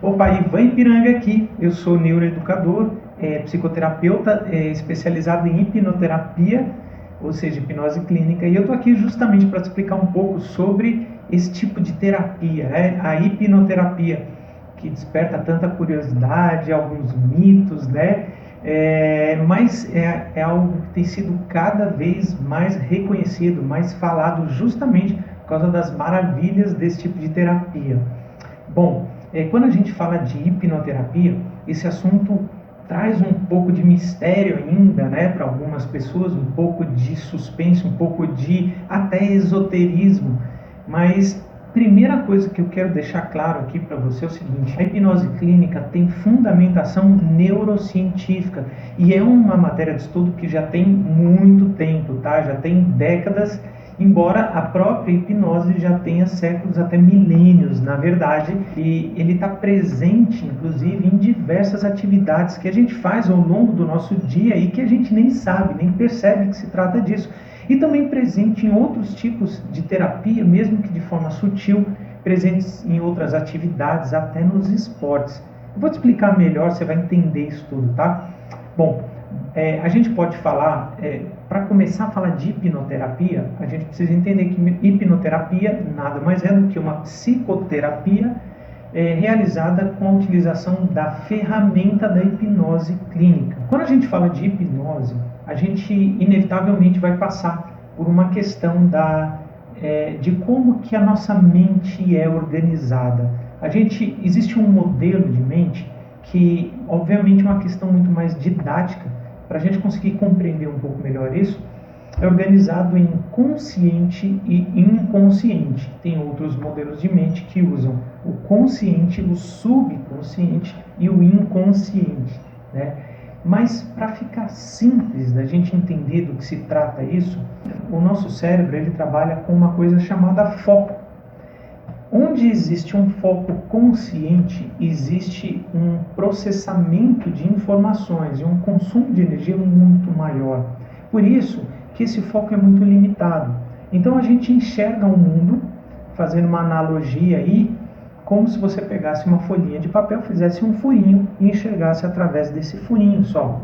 Opa, Ivan Ipiranga aqui. Eu sou neuroeducador, psicoterapeuta, especializado em hipnoterapia, ou seja, hipnose clínica, e eu estou aqui justamente para te explicar um pouco sobre esse tipo de terapia, né? A hipnoterapia, que desperta tanta curiosidade, alguns mitos, né? Mas é algo que tem sido cada vez mais reconhecido, mais falado, justamente por causa das maravilhas desse tipo de terapia. Bom, quando a gente fala de hipnoterapia, esse assunto traz um pouco de mistério ainda, né, para algumas pessoas, um pouco de suspense, um pouco de até esoterismo. Mas primeira coisa que eu quero deixar claro aqui para você é o seguinte: a hipnose clínica tem fundamentação neurocientífica e é uma matéria de estudo que já tem muito tempo, tá? Já tem décadas. Embora a própria hipnose já tenha séculos, até milênios, na verdade, e ele está presente, inclusive, em diversas atividades que a gente faz ao longo do nosso dia e que a gente nem sabe, nem percebe que se trata disso. E também presente em outros tipos de terapia, mesmo que de forma sutil, presentes em outras atividades, até nos esportes. Eu vou te explicar melhor, você vai entender isso tudo, tá? Bom, a gente pode falar, para começar a falar de hipnoterapia, a gente precisa entender que hipnoterapia nada mais é do que uma psicoterapia realizada com a utilização da ferramenta da hipnose clínica. Quando a gente fala de hipnose, a gente inevitavelmente vai passar por uma questão de como que a nossa mente é organizada. Existe um modelo de mente que, obviamente, é uma questão muito mais didática. Para a gente conseguir compreender um pouco melhor isso, é organizado em consciente e inconsciente. Tem outros modelos de mente que usam o consciente, o subconsciente e o inconsciente, né? Mas para ficar simples da gente entender do que se trata isso, o nosso cérebro ele trabalha com uma coisa chamada foco. Onde existe um foco consciente, existe um processamento de informações e um consumo de energia muito maior. Por isso que esse foco é muito limitado. Então a gente enxerga o mundo, fazendo uma analogia aí, como se você pegasse uma folhinha de papel, fizesse um furinho e enxergasse através desse furinho só.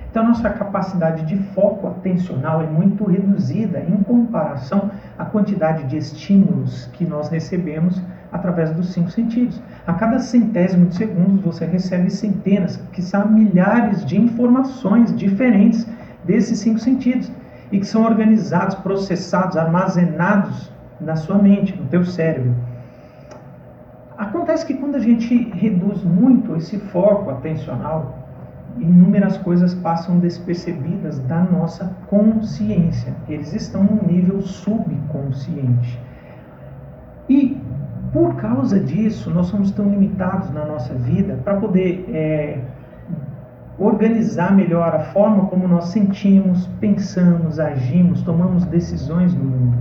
Então, a nossa capacidade de foco atencional é muito reduzida em comparação à quantidade de estímulos que nós recebemos através dos 5 sentidos. A cada centésimo de segundos você recebe centenas, quiçá milhares de informações diferentes desses 5 sentidos e que são organizados, processados, armazenados na sua mente, no teu cérebro. Acontece que quando a gente reduz muito esse foco atencional, inúmeras coisas passam despercebidas da nossa consciência. Eles estão no nível subconsciente. E por causa disso, nós somos tão limitados na nossa vida para poder organizar melhor a forma como nós sentimos, pensamos, agimos, tomamos decisões no mundo.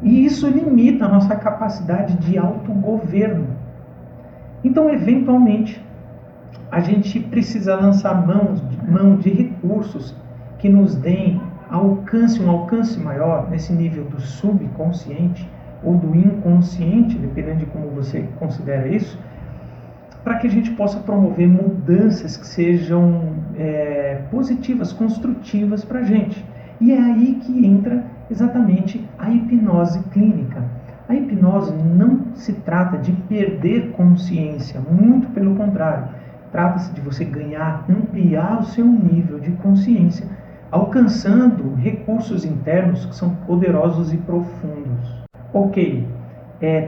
E isso limita a nossa capacidade de autogoverno. Então, eventualmente, a gente precisa lançar mão de recursos que nos deem um alcance maior nesse nível do subconsciente ou do inconsciente, dependendo de como você considera isso, para que a gente possa promover mudanças que sejam positivas, construtivas para a gente. E é aí que entra exatamente a hipnose clínica. A hipnose não se trata de perder consciência, muito pelo contrário. Trata-se de você ampliar o seu nível de consciência, alcançando recursos internos que são poderosos e profundos. Ok,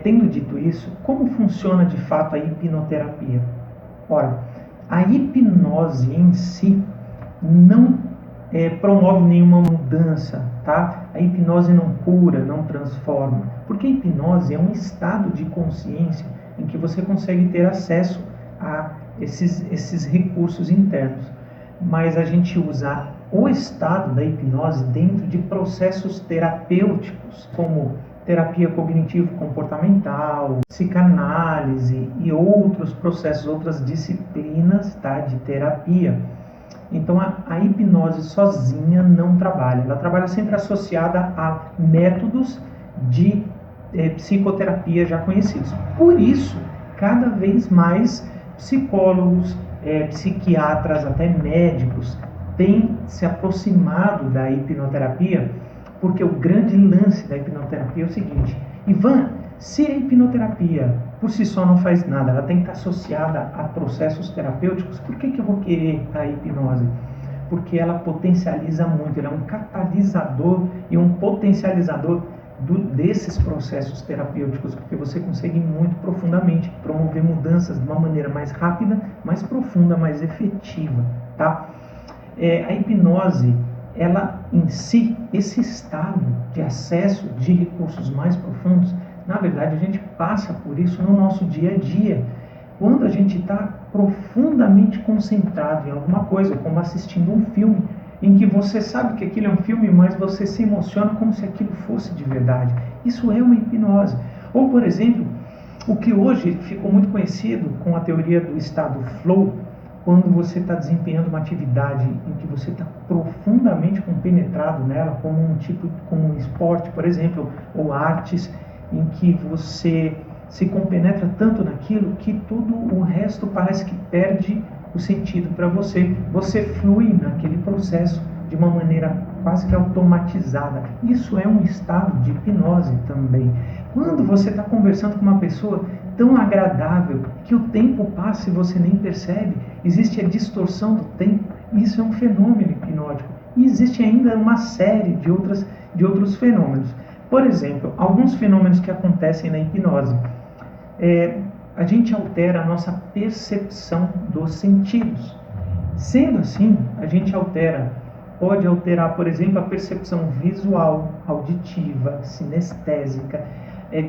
tendo dito isso, como funciona de fato a hipnoterapia? Ora, a hipnose em si não promove nenhuma mudança, tá? A hipnose não cura, não transforma, porque a hipnose é um estado de consciência em que você consegue ter acesso a esses recursos internos, mas a gente usa o estado da hipnose dentro de processos terapêuticos, como terapia cognitivo-comportamental, psicanálise e outros processos, outras disciplinas, tá, de terapia. Então a hipnose sozinha não trabalha, ela trabalha sempre associada a métodos de psicoterapia já conhecidos. Por isso cada vez mais psicólogos, psiquiatras, até médicos têm se aproximado da hipnoterapia, porque o grande lance da hipnoterapia é o seguinte: Ivan, se a hipnoterapia por si só não faz nada, ela tem que estar associada a processos terapêuticos, por que eu vou querer a hipnose? Porque ela potencializa muito, ela é um catalisador e um potencializador desses processos terapêuticos, porque você consegue muito profundamente promover mudanças de uma maneira mais rápida, mais profunda, mais efetiva, tá? A hipnose, ela em si, esse estado de acesso de recursos mais profundos, na verdade a gente passa por isso no nosso dia a dia, quando a gente está profundamente concentrado em alguma coisa, como assistindo um filme, em que você sabe que aquilo é um filme, mas você se emociona como se aquilo fosse de verdade. Isso é uma hipnose. Ou, por exemplo, o que hoje ficou muito conhecido com a teoria do estado flow, quando você está desempenhando uma atividade em que você está profundamente compenetrado nela, como um esporte, por exemplo, ou artes, em que você se compenetra tanto naquilo que tudo o resto parece que perde o sentido para você. Você flui naquele processo de uma maneira quase que automatizada. Isso é um estado de hipnose também. Quando você está conversando com uma pessoa tão agradável que o tempo passa e você nem percebe, existe a distorção do tempo, isso é um fenômeno hipnótico. E existe ainda uma série de outros fenômenos. Por exemplo, alguns fenômenos que acontecem na hipnose. A gente altera a nossa percepção dos sentidos. Sendo assim, a gente pode alterar, por exemplo, a percepção visual, auditiva, sinestésica,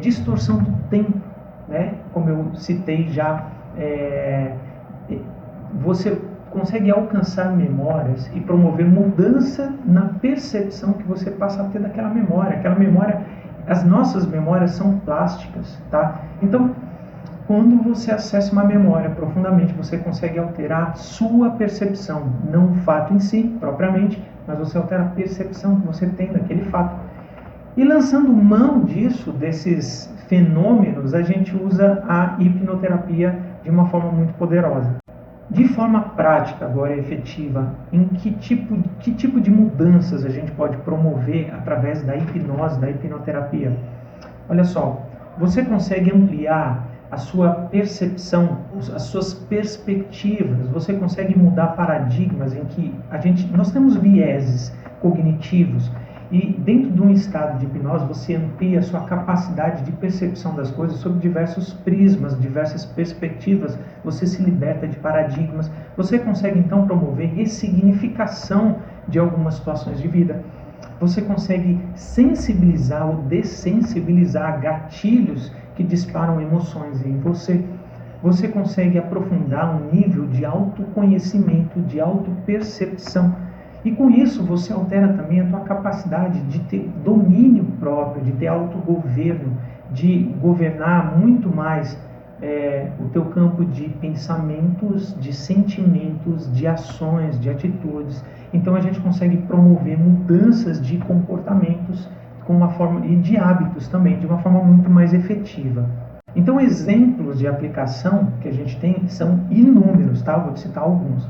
distorção do tempo, né? Como eu citei já, você consegue alcançar memórias e promover mudança na percepção que você passa a ter daquela memória. Aquela memória, as nossas memórias são plásticas, tá? Então, quando você acessa uma memória profundamente, você consegue alterar sua percepção, não o fato em si, propriamente, mas você altera a percepção que você tem daquele fato. E lançando mão desses fenômenos, a gente usa a hipnoterapia de uma forma muito poderosa. De forma prática, agora efetiva, em que tipo de mudanças a gente pode promover através da hipnose, da hipnoterapia? Olha só, você consegue ampliar a sua percepção, as suas perspectivas, você consegue mudar paradigmas em que nós temos vieses cognitivos, e dentro de um estado de hipnose você amplia a sua capacidade de percepção das coisas sob diversos prismas, diversas perspectivas, você se liberta de paradigmas, você consegue então promover ressignificação de algumas situações de vida. Você consegue sensibilizar ou dessensibilizar gatilhos que disparam emoções em você. Você consegue aprofundar um nível de autoconhecimento, de autopercepção. E com isso você altera também a tua capacidade de ter domínio próprio, de ter autogoverno, de governar muito mais o teu campo de pensamentos, de sentimentos, de ações, de atitudes. Então a gente consegue promover mudanças de comportamentos e de hábitos também, de uma forma muito mais efetiva. Então exemplos de aplicação que a gente tem são inúmeros, tá? Vou te citar alguns.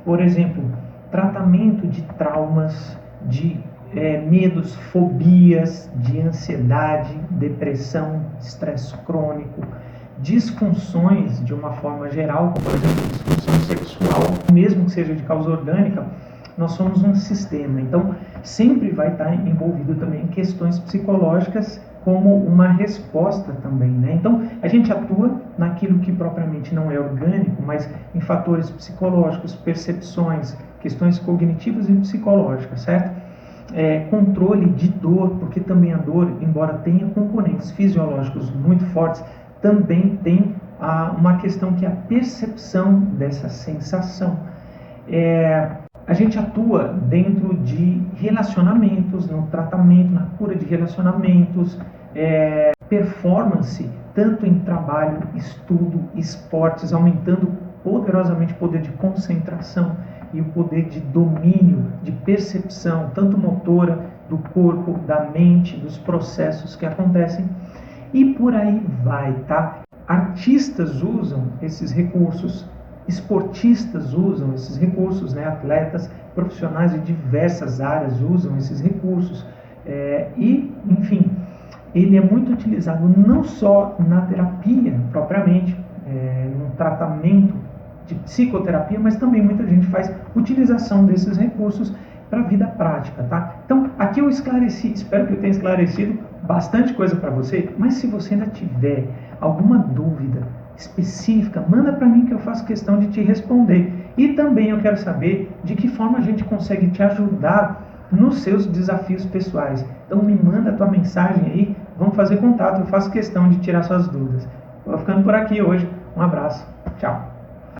Por exemplo, tratamento de traumas, de medos, fobias, de ansiedade, depressão, estresse crônico, disfunções de uma forma geral, como por exemplo disfunção sexual, mesmo que seja de causa orgânica, nós somos um sistema, então sempre vai estar envolvido também em questões psicológicas como uma resposta também, né? Então a gente atua naquilo que propriamente não é orgânico, mas em fatores psicológicos, percepções, questões cognitivas e psicológicas, certo? Controle de dor, porque também a dor, embora tenha componentes fisiológicos muito fortes, também tem uma questão que é a percepção dessa sensação. A gente atua dentro de relacionamentos, no tratamento, na cura de relacionamentos, performance, tanto em trabalho, estudo, esportes, aumentando poderosamente o poder de concentração e o poder de domínio, de percepção, tanto motora, do corpo, da mente, dos processos que acontecem. E por aí vai, tá? artistas usam esses recursos, esportistas usam esses recursos, né? Atletas profissionais de diversas áreas usam esses recursos. E, enfim, ele é muito utilizado não só na terapia propriamente, no tratamento de psicoterapia, mas também muita gente faz utilização desses recursos para a vida prática, tá? Então, aqui eu esclareci, espero que eu tenha esclarecido bastante coisa para você, mas se você ainda tiver alguma dúvida específica, manda para mim que eu faço questão de te responder. E também eu quero saber de que forma a gente consegue te ajudar nos seus desafios pessoais. Então me manda a tua mensagem aí, vamos fazer contato, eu faço questão de tirar suas dúvidas. Vou ficando por aqui hoje, um abraço, tchau!